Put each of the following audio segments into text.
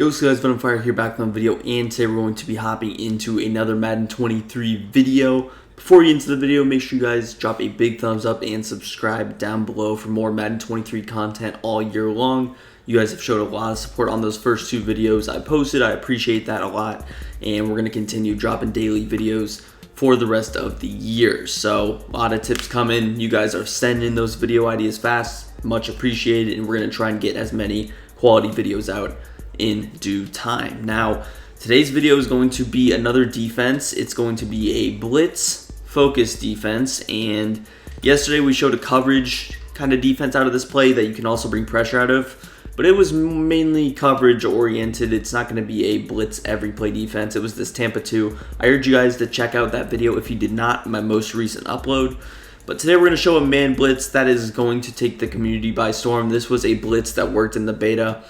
Yo, so guys, VENM Fire here back on the video, and today we're going to be hopping into another Madden 23 video. Before we get into the video, make sure you guys drop a big thumbs up and subscribe down below for more Madden 23 content all year long. You guys have showed a lot of support on those first two videos I posted. I appreciate that a lot, and we're going to continue dropping daily videos for the rest of the year. So a lot of tips coming. You guys are sending those video ideas fast, much appreciated, and we're going to try and get as many quality videos out in due time. Now, today's video is going to be another defense. It's going to be a blitz focus defense, and yesterday we showed a coverage kind of defense out of this play that you can also bring pressure out of, but it was mainly coverage oriented. It's not going to be a blitz every play defense. It was this Tampa 2. I urge you guys to check out that video if you did not, my most recent upload. But today we're going to show a man blitz that is going to take the community by storm. This was a blitz that worked in the beta.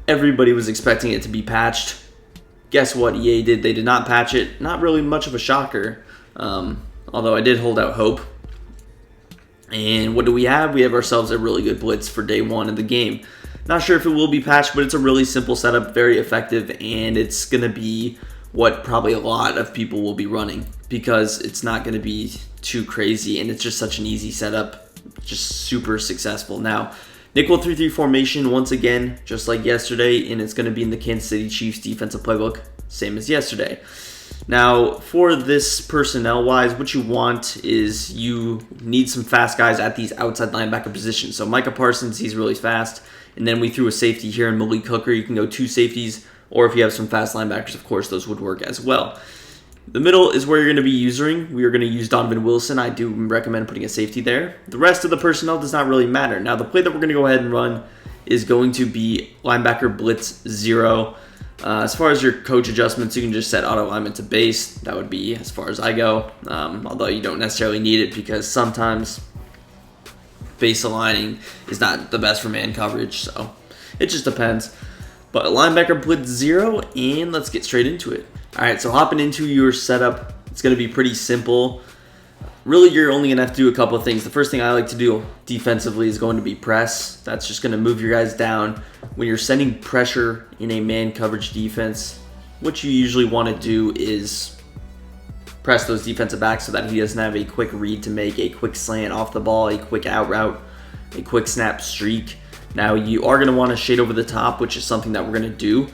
Everybody was expecting it to be patched. Guess what EA did? They did not patch it. Not really much of a shocker, although I did hold out hope. And what do we have? We have ourselves a really good blitz for day one of the game. Not sure if it will be patched, but it's a really simple setup, very effective, and it's going to be what probably a lot of people will be running because it's not going to be too crazy, and it's just such an easy setup, just super successful. Now, nickel 3-3 formation once again, just like yesterday, and it's going to be in the Kansas City Chiefs defensive playbook, same as yesterday. Now, for this personnel-wise, what you want is you need some fast guys at these outside linebacker positions. So Micah Parsons, he's really fast, and then we threw a safety here in Malik Hooker. You can go two safeties, or if you have some fast linebackers, of course, those would work as well. The middle is where you're going to be using. We are going to use Donovan Wilson. I do recommend putting a safety there. The rest of the personnel does not really matter. Now, the play that we're going to go ahead and run is going to be linebacker blitz 0. As far as your coach adjustments, you can just set auto alignment to base. That would be as far as I go, although you don't necessarily need it because sometimes base aligning is not the best for man coverage, so it just depends. But linebacker blitz 0, and let's get straight into it. All right, so hopping into your setup, it's going to be pretty simple. Really, you're only going to have to do a couple of things. The first thing I like to do defensively is going to be press. That's just going to move your guys down. When you're sending pressure in a man coverage defense, what you usually want to do is press those defensive backs so that he doesn't have a quick read to make, a quick slant off the ball, a quick out route, a quick snap streak. Now, you are going to want to shade over the top, which is something that we're going to do.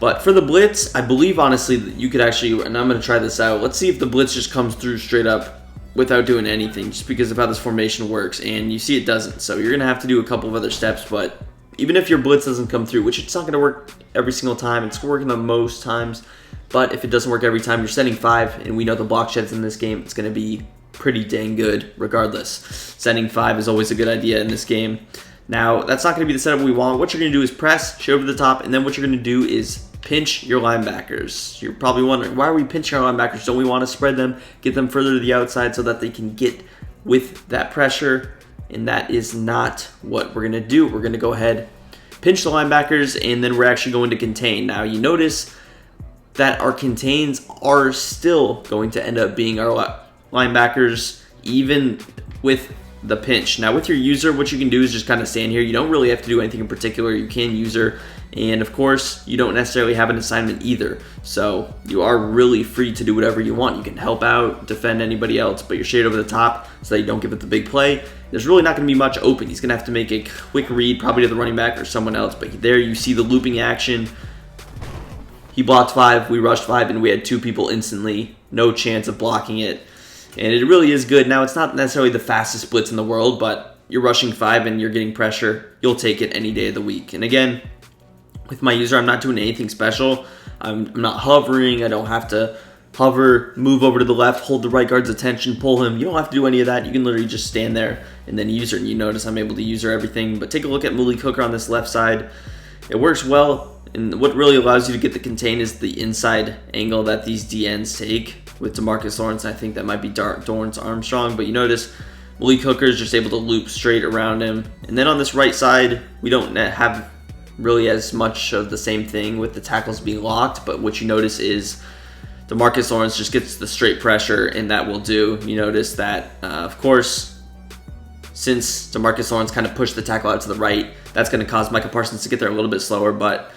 But for the blitz, I believe honestly that you could actually, and I'm going to try this out. Let's see if the blitz just comes through straight up without doing anything, just because of how this formation works. And you see it doesn't. So you're going to have to do a couple of other steps. But even if your blitz doesn't come through, which it's not going to work every single time, it's working the most times. But if it doesn't work every time, you're sending 5, and we know the block sheds in this game, it's going to be pretty dang good regardless. Sending 5 is always a good idea in this game. Now, that's not going to be the setup we want. What you're going to do is press, shade over the top, and then what you're going to do is pinch your linebackers. You're probably wondering, why are we pinching our linebackers? Don't we want to spread them, get them further to the outside so that they can get with that pressure? And that is not what we're going to do. We're going to go ahead, pinch the linebackers, and then we're actually going to contain. Now, you notice that our contains are still going to end up being our linebackers, even with the pinch. Now, with your user, what you can do is just kind of stand here. You don't really have to do anything in particular. You can user, and of course, you don't necessarily have an assignment either. So you are really free to do whatever you want. You can help out, defend anybody else, but you're shaded over the top so that you don't give it the big play. There's really not going to be much open. He's going to have to make a quick read, probably to the running back or someone else. But there you see the looping action. He blocked 5, we rushed 5, and we had 2 people instantly. No chance of blocking it. And it really is good. Now, it's not necessarily the fastest blitz in the world, but you're rushing 5 and you're getting pressure. You'll take it any day of the week. And again, with my user, I'm not doing anything special. I'm not hovering. I don't have to hover, move over to the left, hold the right guard's attention, pull him. You don't have to do any of that. You can literally just stand there and then user. And you notice I'm able to user everything. But take a look at Malik Hooker on this left side. It works well. And what really allows you to get the contain is the inside angle that these DNs take. With DeMarcus Lawrence, I think that might be Dorrance Armstrong, but you notice Malik Hooker is just able to loop straight around him. And then on this right side, we don't have really as much of the same thing with the tackles being locked, but what you notice is DeMarcus Lawrence just gets the straight pressure, and that will do. You notice that, of course, since DeMarcus Lawrence kind of pushed the tackle out to the right, that's going to cause Micah Parsons to get there a little bit slower, but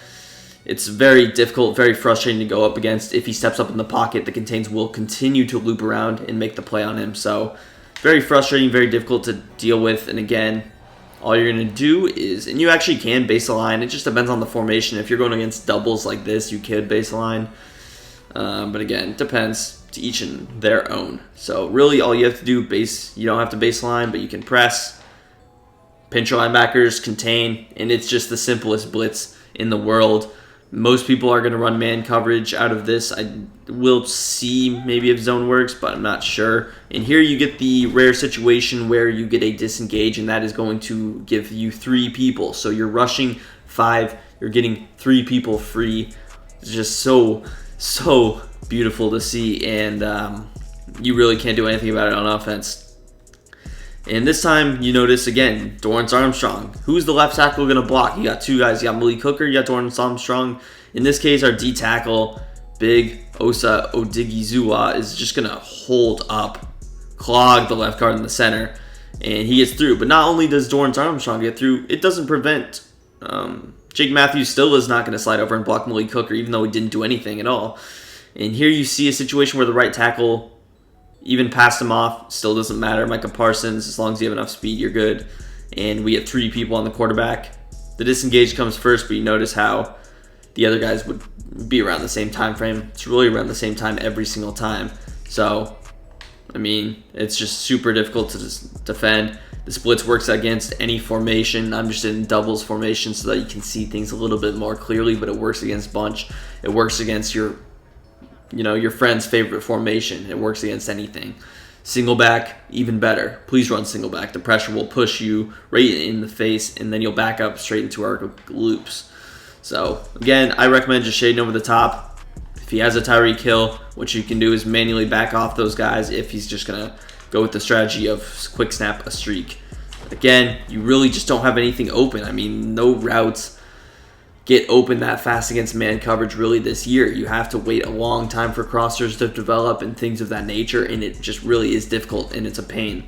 It's very difficult, very frustrating to go up against. If he steps up in the pocket, the contains will continue to loop around and make the play on him. So very frustrating, very difficult to deal with. And again, all you're going to do is, and you actually can base a line. It just depends on the formation. If you're going against doubles like this, you could base a line. But again, it depends to each and their own. So really all you have to do, you don't have to baseline, but you can press, pinch your linebackers, contain, and it's just the simplest blitz in the world. Most people are going to run man coverage out of this. I will see maybe if zone works, but I'm not sure. And here you get the rare situation where you get a disengage, and that is going to give you 3 people. So you're rushing 5, you're getting 3 people free. It's just so beautiful to see, and you really can't do anything about it on offense. And this time, you notice, again, Dorrance Armstrong. Who's the left tackle going to block? You got 2 guys. You got Malik Hooker, you got Dorrance Armstrong. In this case, our D tackle, Big Osa Odigizua, is just going to hold up, clog the left guard in the center, and he gets through. But not only does Dorrance Armstrong get through, it doesn't prevent Jake Matthews still is not going to slide over and block Malik Hooker, even though he didn't do anything at all. And here you see a situation where the right tackle even passed him off, still doesn't matter. Micah Parsons, as long as you have enough speed, you're good. And we have 3 people on the quarterback. The disengage comes first, but you notice how the other guys would be around the same time frame. It's really around the same time every single time. So, I mean, it's just super difficult to defend. The blitz works against any formation. I'm just in doubles formation so that you can see things a little bit more clearly, but it works against bunch. It works against your friend's favorite formation. It works against anything. Single back, even better. Please run single back. The pressure will push you right in the face, and then you'll back up straight into our loops. So, again, I recommend just shading over the top. If he has a Tyreek Hill, what you can do is manually back off those guys if he's just going to go with the strategy of quick snap a streak. Again, you really just don't have anything open. I mean, no routes get open that fast against man coverage really this year. You have to wait a long time for crossers to develop and things of that nature, and it just really is difficult, and it's a pain.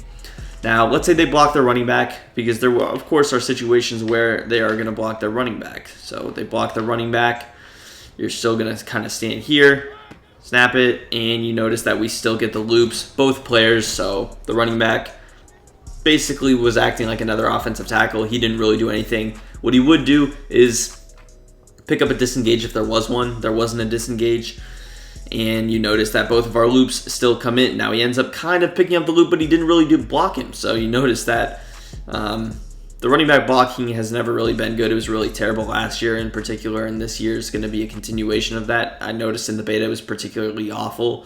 Now, let's say they block their running back, because there, of course, are situations where they are going to block their running back. So they block their running back. You're still going to kind of stand here, snap it, and you notice that we still get the loops, both players. So the running back basically was acting like another offensive tackle. He didn't really do anything. What he would do is pick up a disengage if there was one. There wasn't a disengage. And you notice that both of our loops still come in. Now he ends up kind of picking up the loop, but he didn't really block him. So you notice that the running back blocking has never really been good. It was really terrible last year in particular, and this year is going to be a continuation of that. I noticed in the beta it was particularly awful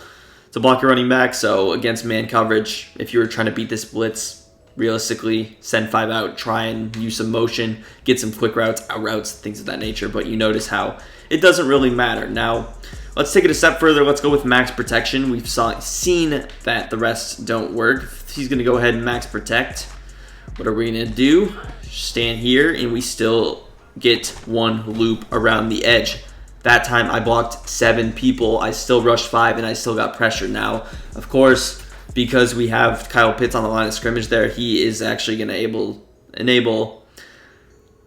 to block your running back. So against man coverage, if you were trying to beat this blitz, realistically, send 5 out, try and use some motion, get some quick routes, out routes, things of that nature. But you notice how it doesn't really matter. Now, let's take it a step further. Let's go with max protection. We've seen that the rest don't work. He's going to go ahead and max protect. What are we going to do? Stand here, and we still get 1 loop around the edge. That time I blocked 7 people. I still rushed 5, and I still got pressure. Now, of course, because we have Kyle Pitts on the line of scrimmage there, he is actually going to enable.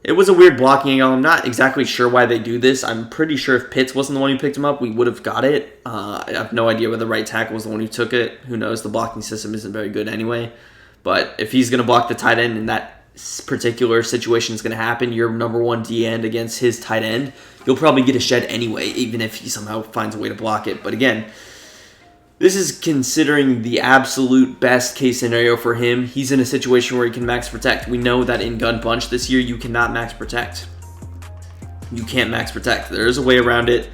It was a weird blocking angle. I'm not exactly sure why they do this. I'm pretty sure if Pitts wasn't the one who picked him up, we would have got it. I have no idea whether the right tackle was the one who took it. Who knows? The blocking system isn't very good anyway. But if he's going to block the tight end and that particular situation is going to happen, your number 1 D end against his tight end, you'll probably get a shed anyway, even if he somehow finds a way to block it. But again, this is considering the absolute best case scenario for him. He's in a situation where he can max protect. We know that in gun bunch this year, you cannot max protect. You can't max protect. There is a way around it,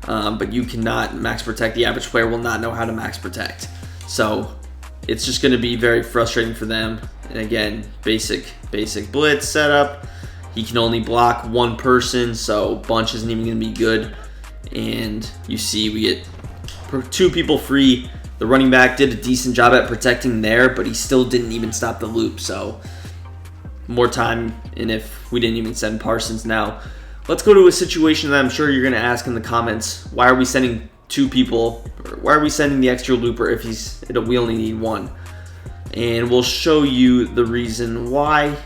but you cannot max protect. The average player will not know how to max protect. So it's just going to be very frustrating for them. And again, basic blitz setup. He can only block 1 person, so bunch isn't even going to be good. And you see we get 2 people free. The running back did a decent job at protecting there, but he still didn't even stop the loop. So more time, and if we didn't even send Parsons. Now, let's go to a situation that I'm sure you're going to ask in the comments. Why are we sending 2 people? Or why are we sending the extra looper if we only need 1? And we'll show you the reason why.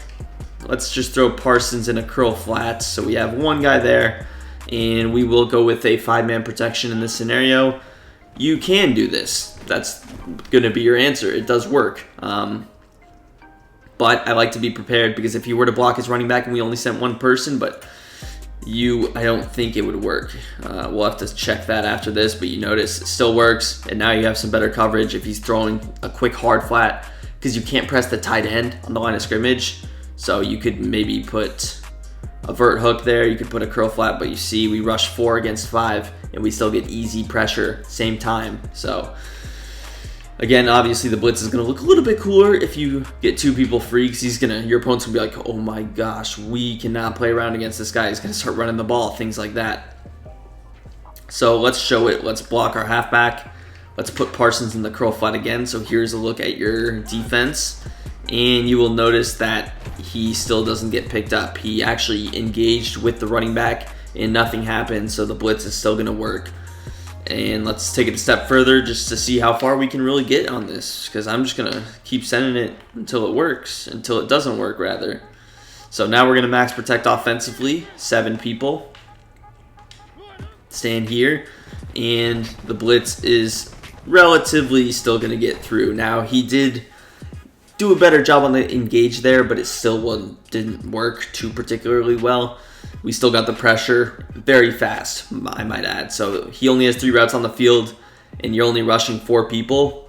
Let's just throw Parsons in a curl flat. So we have 1 guy there, and we will go with a 5-man protection in this scenario. You can do this. That's going to be your answer. It does work. But I like to be prepared, because if you were to block his running back and we only sent one person, but I don't think it would work. We'll have to check that after this, but you notice it still works, and now you have some better coverage if he's throwing a quick hard flat, because you can't press the tight end on the line of scrimmage. So you could maybe put a vert hook there, you could put a curl flat, but you see we rush 4 against 5 and we still get easy pressure same time. So again, obviously the blitz is going to look a little bit cooler if you get 2 people free, because your opponent's going to be like, oh my gosh, we cannot play around against this guy. He's going to start running the ball, things like that. So let's show it. Let's block our halfback. Let's put Parsons in the curl flat again. So here's a look at your defense, and you will notice that he still doesn't get picked up. He actually engaged with the running back and nothing happened, so the blitz is still going to work. And let's take it a step further just to see how far we can really get on this, because I'm just going to keep sending it until it works, until it doesn't work, rather. So now we're going to max protect offensively, 7 people. Stand here, and the blitz is relatively still going to get through. Now, he did do a better job on the engage there, but it still didn't work too particularly well. We still got the pressure very fast, I might add. So he only has 3 routes on the field, and you're only rushing 4 people.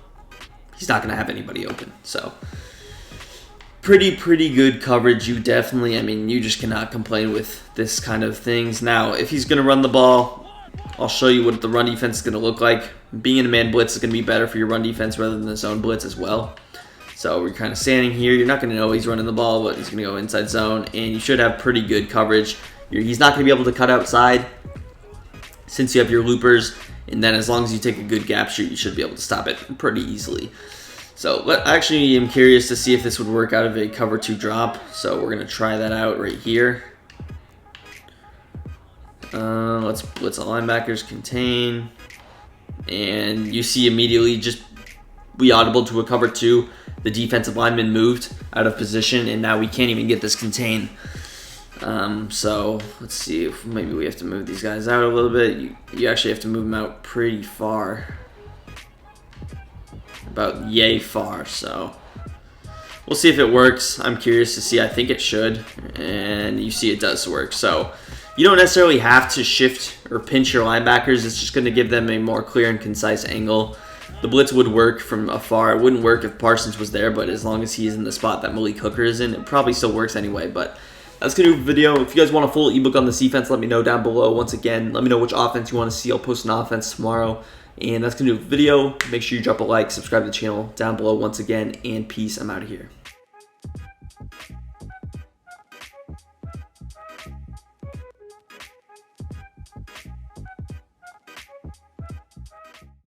He's not going to have anybody open. So pretty good coverage. You definitely, I mean, you just cannot complain with this kind of things. Now, if he's going to run the ball, I'll show you what the run defense is going to look like. Being in a man blitz is going to be better for your run defense rather than the zone blitz as well. So we're kind of standing here. You're not going to know he's running the ball, but he's going to go inside zone, and you should have pretty good coverage. He's not going to be able to cut outside since you have your loopers, and then as long as you take a good gap shoot, you should be able to stop it pretty easily. So actually, I'm curious to see if this would work out of a cover 2 drop. So we're going to try that out right here. Let's blitz the linebackers, contain, and you see immediately just we audible to a cover 2. The defensive lineman moved out of position, and now we can't even get this contain. So let's see if maybe we have to move these guys out a little bit. You actually have to move them out pretty far, about yay far. So we'll see if it works. I'm curious to see. I think it should, and you see it does work. So you don't necessarily have to shift or pinch your linebackers. It's just going to give them a more clear and concise angle. The blitz would work from afar. It wouldn't work if Parsons was there, but as long as he's in the spot that Malik Hooker is in, it probably still works anyway. But that's going to do the video. If you guys want a full ebook on this defense, let me know down below. Once again, let me know which offense you want to see. I'll post an offense tomorrow. And that's going to do the video. Make sure you drop a like, subscribe to the channel down below once again, and peace. I'm out of here.